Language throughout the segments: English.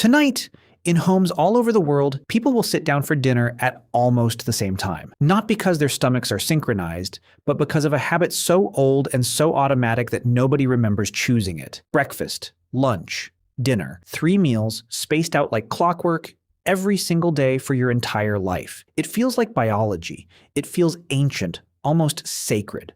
Tonight, in homes all over the world, people will sit down for dinner at almost the same time. Not because their stomachs are synchronized, but because of a habit so old and so automatic that nobody remembers choosing it. Breakfast, lunch, dinner, 3 meals spaced out like clockwork every single day for your entire life. It feels like biology. It feels ancient, almost sacred.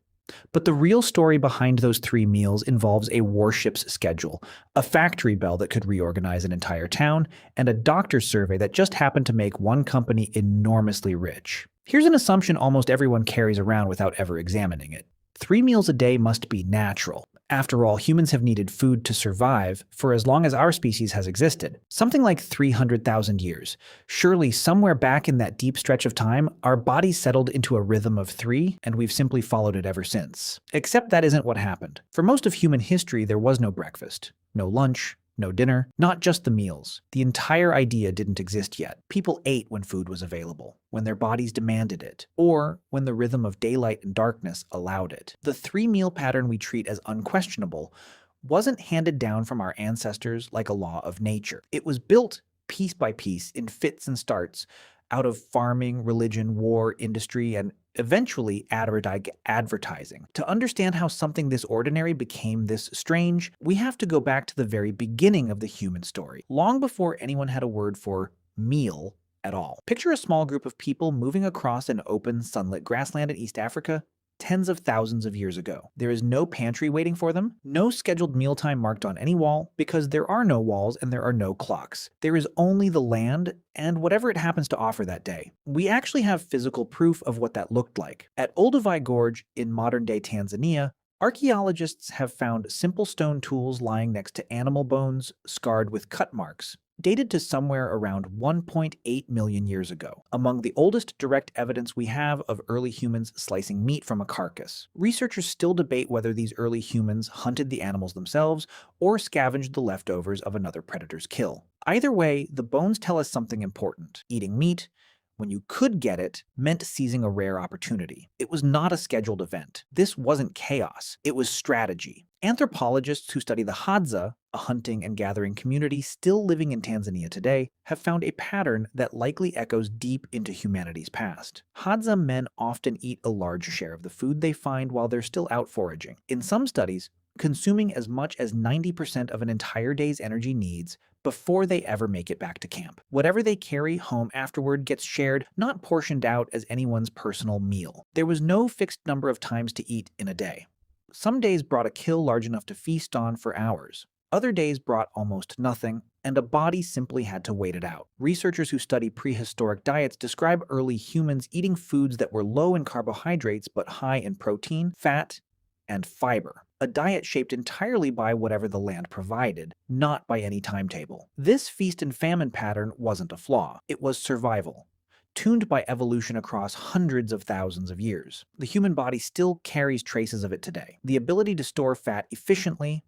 But the real story behind those 3 meals involves a warship's schedule, a factory bell that could reorganize an entire town, and a doctor's survey that just happened to make one company enormously rich. Here's an assumption almost everyone carries around without ever examining it. 3 meals a day must be natural. After all, humans have needed food to survive for as long as our species has existed, something like 300,000 years. Surely, somewhere back in that deep stretch of time, our bodies settled into a rhythm of 3, and we've simply followed it ever since. Except that isn't what happened. For most of human history, there was no breakfast, no lunch, no dinner, not just the meals. The entire idea didn't exist yet. People ate when food was available, when their bodies demanded it, or when the rhythm of daylight and darkness allowed it. The 3 meal pattern we treat as unquestionable wasn't handed down from our ancestors like a law of nature. It was built piece by piece in fits and starts out of farming, religion, war, industry, and eventually advertising. To understand how something this ordinary became this strange, we have to go back to the very beginning of the human story, long before anyone had a word for meal at all. Picture a small group of people moving across an open, sunlit grassland in East Africa tens of thousands of years ago. There is no pantry waiting for them, no scheduled mealtime marked on any wall, because there are no walls and there are no clocks. There is only the land and whatever it happens to offer that day. We actually have physical proof of what that looked like. At Olduvai Gorge in modern-day Tanzania, archaeologists have found simple stone tools lying next to animal bones scarred with cut marks, dated to somewhere around 1.8 million years ago, among the oldest direct evidence we have of early humans slicing meat from a carcass. Researchers still debate whether these early humans hunted the animals themselves or scavenged the leftovers of another predator's kill. Either way, the bones tell us something important. Eating meat, when you could get it, meant seizing a rare opportunity. It was not a scheduled event. This wasn't chaos. It was strategy. Anthropologists who study the Hadza, a hunting and gathering community still living in Tanzania today, have found a pattern that likely echoes deep into humanity's past. Hadza men often eat a large share of the food they find while they're still out foraging. In some studies, consuming as much as 90% of an entire day's energy needs before they ever make it back to camp. Whatever they carry home afterward gets shared, not portioned out as anyone's personal meal. There was no fixed number of times to eat in a day. Some days brought a kill large enough to feast on for hours. Other days brought almost nothing, and a body simply had to wait it out. Researchers who study prehistoric diets describe early humans eating foods that were low in carbohydrates but high in protein, fat, and fiber. A diet shaped entirely by whatever the land provided, not by any timetable. This feast and famine pattern wasn't a flaw. It was survival, tuned by evolution across hundreds of thousands of years. The human body still carries traces of it today. The ability to store fat efficiently,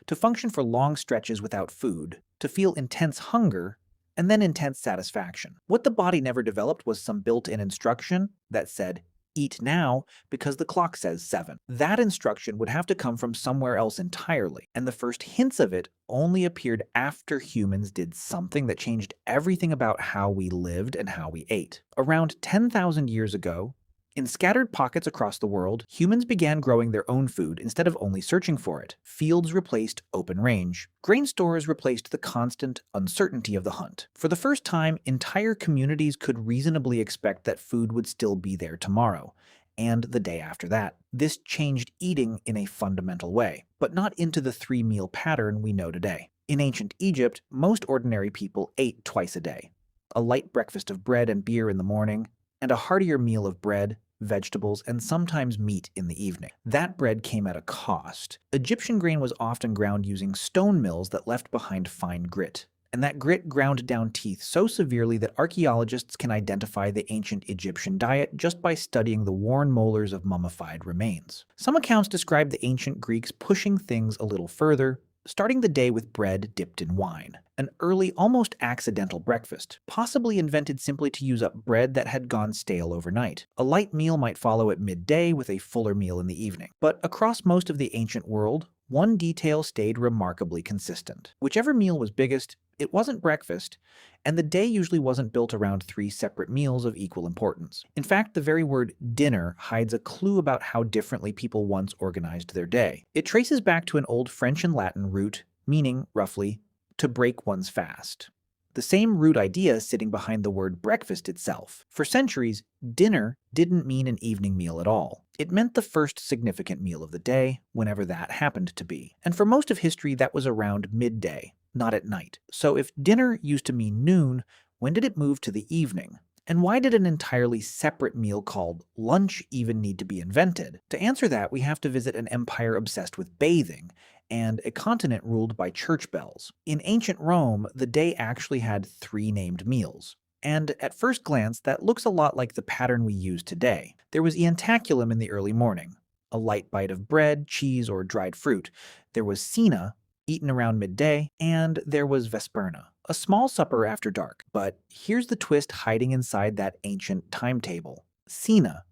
to function for long stretches without food, to feel intense hunger, and then intense satisfaction. What the body never developed was some built-in instruction that said, "Eat now because the clock says 7. That instruction would have to come from somewhere else entirely, and the first hints of it only appeared after humans did something that changed everything about how we lived and how we ate. Around 10,000 years ago, in scattered pockets across the world, humans began growing their own food instead of only searching for it. Fields replaced open range. Grain stores replaced the constant uncertainty of the hunt. For the first time, entire communities could reasonably expect that food would still be there tomorrow, and the day after that. This changed eating in a fundamental way, but not into the 3-meal pattern we know today. In ancient Egypt, most ordinary people ate twice a day. A light breakfast of bread and beer in the morning, and a heartier meal of bread, vegetables, and sometimes meat in the evening. That bread came at a cost. Egyptian grain was often ground using stone mills that left behind fine grit, and that grit ground down teeth so severely that archaeologists can identify the ancient Egyptian diet just by studying the worn molars of mummified remains. Some accounts describe the ancient Greeks pushing things a little further, starting the day with bread dipped in wine. An early, almost accidental breakfast, possibly invented simply to use up bread that had gone stale overnight. A light meal might follow at midday with a fuller meal in the evening. But across most of the ancient world, one detail stayed remarkably consistent. Whichever meal was biggest, it wasn't breakfast, and the day usually wasn't built around three separate meals of equal importance. In fact, the very word dinner hides a clue about how differently people once organized their day. It traces back to an old French and Latin root meaning, roughly, to break one's fast. The same root idea sitting behind the word breakfast itself. For centuries, dinner didn't mean an evening meal at all. It meant the first significant meal of the day, whenever that happened to be. And for most of history, that was around midday, not at night. So if dinner used to mean noon, when did it move to the evening? And why did an entirely separate meal called lunch even need to be invented? To answer that, we have to visit an empire obsessed with bathing and a continent ruled by church bells. In ancient Rome, the day actually had three named meals. And at first glance, that looks a lot like the pattern we use today. There was iantaculum in the early morning, a light bite of bread, cheese, or dried fruit. There was cena, eaten around midday, and there was vesperna, a small supper after dark. But here's the twist hiding inside that ancient timetable. Cena,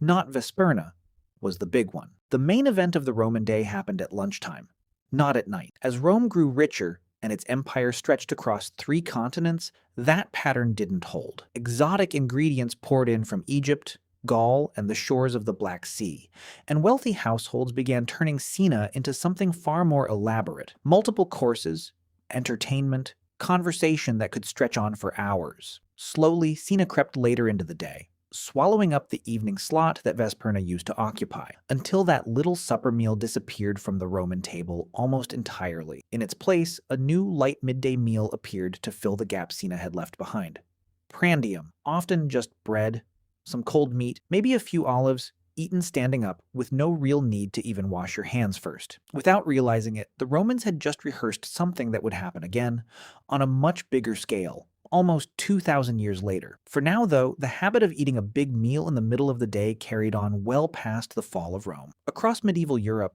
not vesperna, was the big one. The main event of the Roman day happened at lunchtime, not at night. As Rome grew richer and its empire stretched across three continents, that pattern didn't hold. Exotic ingredients poured in from Egypt, Gaul, and the shores of the Black Sea, and wealthy households began turning cena into something far more elaborate. Multiple courses, entertainment, conversation that could stretch on for hours. Slowly, cena crept later into the day, swallowing up the evening slot that vesperna used to occupy, until that little supper meal disappeared from the Roman table almost entirely. In its place, a new light midday meal appeared to fill the gap cena had left behind. Prandium, often just bread, some cold meat, maybe a few olives, eaten standing up with no real need to even wash your hands first. Without realizing it, the Romans had just rehearsed something that would happen again, on a much bigger scale, almost 2,000 years later. For now, though, the habit of eating a big meal in the middle of the day carried on well past the fall of Rome. Across medieval Europe,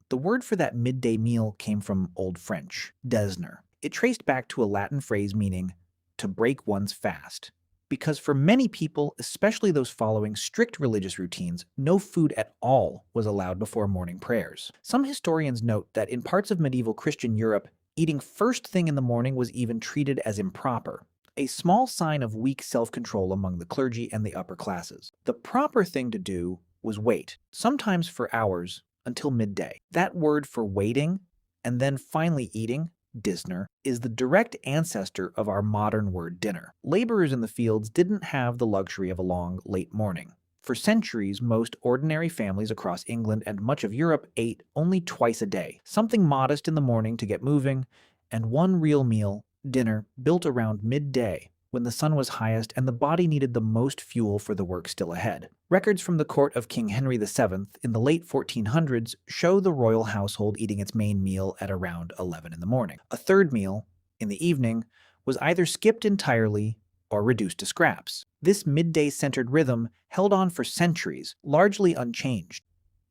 the word for that midday meal came from Old French, desner. It traced back to a Latin phrase meaning to break one's fast. Because for many people, especially those following strict religious routines, no food at all was allowed before morning prayers. Some historians note that in parts of medieval Christian Europe, eating first thing in the morning was even treated as improper, a small sign of weak self-control among the clergy and the upper classes. The proper thing to do was wait, sometimes for hours, until midday. That word for waiting, and then finally eating, disner, is the direct ancestor of our modern word dinner. Laborers in the fields didn't have the luxury of a long, late morning. For centuries, most ordinary families across England and much of Europe ate only twice a day, something modest in the morning to get moving, and one real meal, dinner, built around midday, when the sun was highest and the body needed the most fuel for the work still ahead. Records from the court of King Henry VII in the late 1400s show the royal household eating its main meal at around 11 in the morning. A third meal, in the evening, was either skipped entirely or reduced to scraps. This midday-centered rhythm held on for centuries, largely unchanged.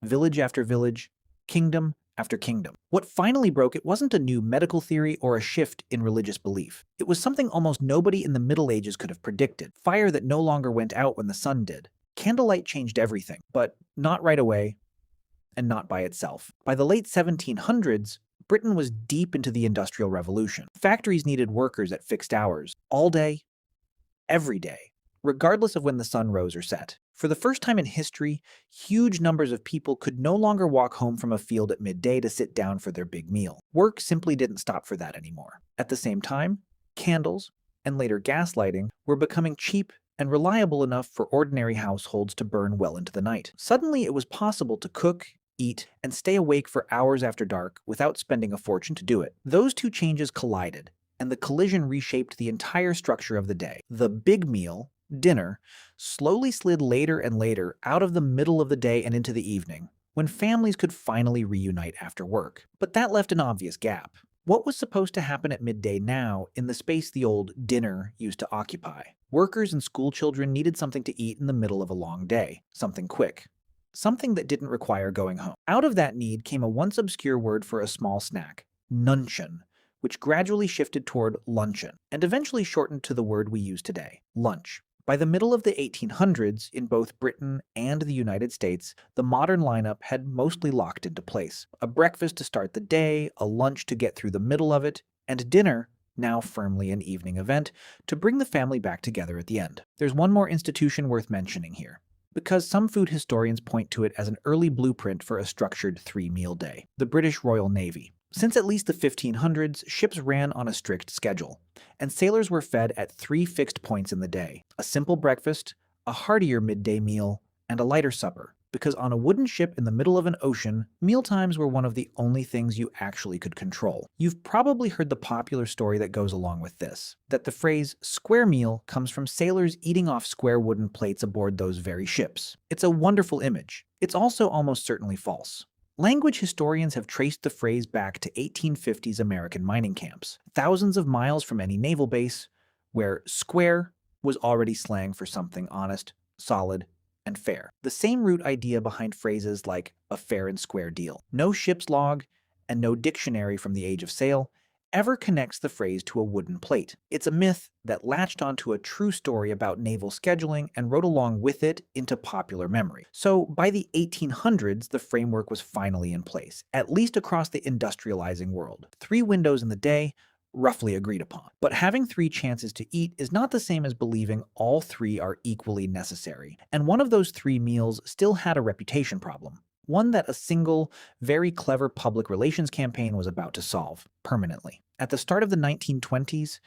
Village after village, kingdom after kingdom. What finally broke it wasn't a new medical theory or a shift in religious belief. It was something almost nobody in the Middle Ages could have predicted. Fire that no longer went out when the sun did. Candlelight changed everything, but not right away, and not by itself. By the late 1700s, Britain was deep into the Industrial Revolution. Factories needed workers at fixed hours, all day, every day, regardless of when the sun rose or set. For the first time in history, huge numbers of people could no longer walk home from a field at midday to sit down for their big meal. Work simply didn't stop for that anymore. At the same time, candles, and later gas lighting, were becoming cheap and reliable enough for ordinary households to burn well into the night. Suddenly, it was possible to cook, eat, and stay awake for hours after dark without spending a fortune to do it. Those two changes collided, and the collision reshaped the entire structure of the day. The big meal, dinner, slowly slid later and later out of the middle of the day and into the evening, when families could finally reunite after work. But that left an obvious gap. What was supposed to happen at midday now in the space the old dinner used to occupy? Workers and school children needed something to eat in the middle of a long day, something quick, something that didn't require going home. Out of that need came a once obscure word for a small snack, nuncheon, which gradually shifted toward luncheon, and eventually shortened to the word we use today, lunch. By the middle of the 1800s, in both Britain and the United States, the modern lineup had mostly locked into place. A breakfast to start the day, a lunch to get through the middle of it, and dinner, now firmly an evening event, to bring the family back together at the end. There's one more institution worth mentioning here, because some food historians point to it as an early blueprint for a structured three-meal day: the British Royal Navy. Since at least the 1500s, ships ran on a strict schedule, and sailors were fed at three fixed points in the day: a simple breakfast, a heartier midday meal, and a lighter supper. Because on a wooden ship in the middle of an ocean, mealtimes were one of the only things you actually could control. You've probably heard the popular story that goes along with this, that the phrase square meal comes from sailors eating off square wooden plates aboard those very ships. It's a wonderful image. It's also almost certainly false. Language historians have traced the phrase back to 1850s American mining camps, thousands of miles from any naval base, where square was already slang for something honest, solid, and fair. The same root idea behind phrases like a fair and square deal. No ship's log and no dictionary from the Age of Sail ever connects the phrase to a wooden plate. It's a myth that latched onto a true story about naval scheduling and wrote along with it into popular memory. So by the 1800s, the framework was finally in place, at least across the industrializing world. 3 windows in the day, roughly agreed upon. But having 3 chances to eat is not the same as believing all 3 are equally necessary. And one of those 3 meals still had a reputation problem. One that a single, very clever public relations campaign was about to solve, permanently. At the start of the 1920s,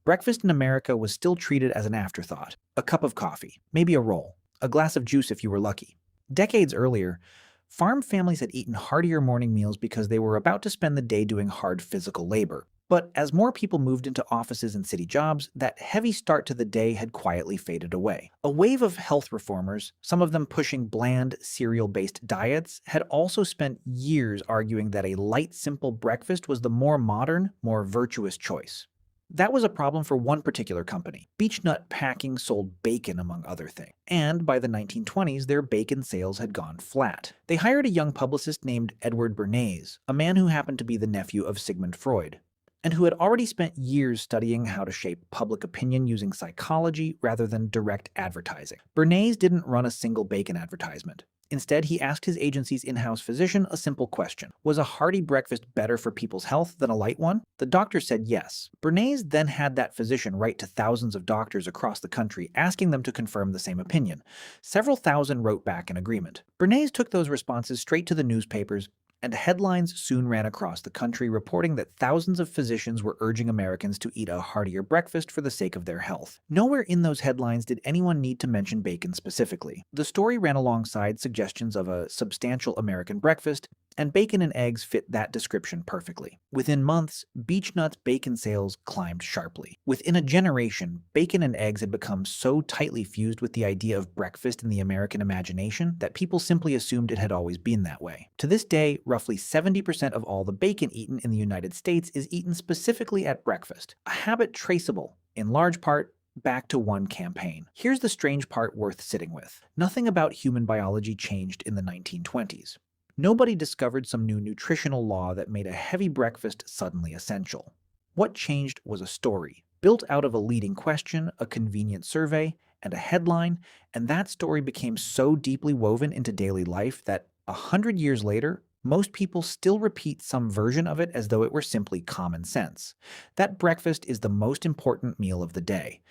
breakfast in America was still treated as an afterthought. A cup of coffee, maybe a roll, a glass of juice if you were lucky. Decades earlier, farm families had eaten heartier morning meals because they were about to spend the day doing hard physical labor. But as more people moved into offices and city jobs, that heavy start to the day had quietly faded away. A wave of health reformers, some of them pushing bland, cereal-based diets, had also spent years arguing that a light, simple breakfast was the more modern, more virtuous choice. That was a problem for one particular company. Beechnut Packing sold bacon, among other things. And by the 1920s, their bacon sales had gone flat. They hired a young publicist named Edward Bernays, a man who happened to be the nephew of Sigmund Freud, and who had already spent years studying how to shape public opinion using psychology rather than direct advertising. Bernays didn't run a single bacon advertisement. Instead, he asked his agency's in-house physician a simple question: was a hearty breakfast better for people's health than a light one? The doctor said yes. Bernays then had that physician write to thousands of doctors across the country, asking them to confirm the same opinion. Several thousand wrote back in agreement. Bernays took those responses straight to the newspapers, and headlines soon ran across the country reporting that thousands of physicians were urging Americans to eat a heartier breakfast for the sake of their health. Nowhere in those headlines did anyone need to mention bacon specifically. The story ran alongside suggestions of a substantial American breakfast, and bacon and eggs fit that description perfectly. Within months, Beechnut's bacon sales climbed sharply. Within a generation, bacon and eggs had become so tightly fused with the idea of breakfast in the American imagination that people simply assumed it had always been that way. To this day, roughly 70% of all the bacon eaten in the United States is eaten specifically at breakfast, a habit traceable, in large part, back to one campaign. Here's the strange part worth sitting with. Nothing about human biology changed in the 1920s. Nobody discovered some new nutritional law that made a heavy breakfast suddenly essential. What changed was a story, built out of a leading question, a convenient survey, and a headline, and that story became so deeply woven into daily life that 100 years later, most people still repeat some version of it as though it were simply common sense. That breakfast is the most important meal of the day.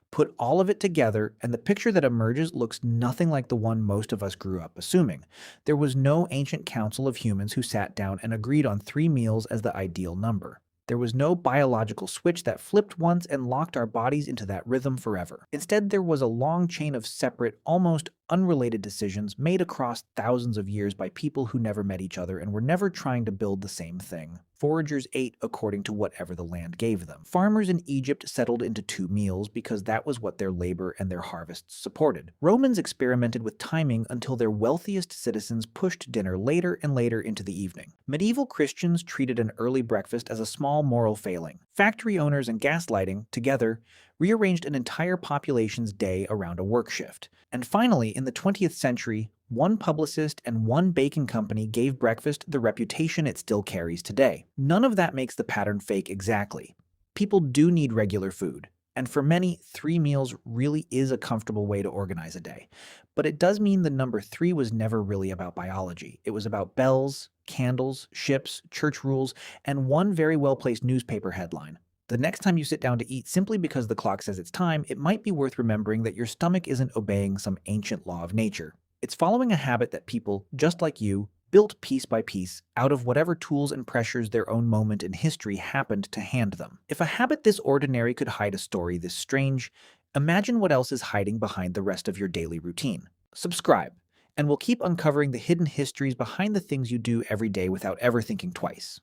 Put all of it together, and the picture that emerges looks nothing like the one most of us grew up assuming. There was no ancient council of humans who sat down and agreed on 3 meals as the ideal number. There was no biological switch that flipped once and locked our bodies into that rhythm forever. Instead, there was a long chain of separate, almost unrelated decisions made across thousands of years by people who never met each other and were never trying to build the same thing. Foragers ate according to whatever the land gave them. Farmers in Egypt settled into 2 meals because that was what their labor and their harvests supported. Romans experimented with timing until their wealthiest citizens pushed dinner later and later into the evening. Medieval Christians treated an early breakfast as a small moral failing. Factory owners and gaslighting, together, rearranged an entire population's day around a work shift. And finally, in the 20th century, one publicist and one baking company gave breakfast the reputation it still carries today. None of that makes the pattern fake exactly. People do need regular food, And for many, 3 meals really is a comfortable way to organize a day. But it does mean the number 3 was never really about biology. It was about bells, candles, ships, church rules, and one very well placed newspaper headline. The next time you sit down to eat simply because the clock says it's time, it might be worth remembering that your stomach isn't obeying some ancient law of nature. It's following a habit that people, just like you, built piece by piece out of whatever tools and pressures their own moment in history happened to hand them. If a habit this ordinary could hide a story this strange, imagine what else is hiding behind the rest of your daily routine. Subscribe, and we'll keep uncovering the hidden histories behind the things you do every day without ever thinking twice.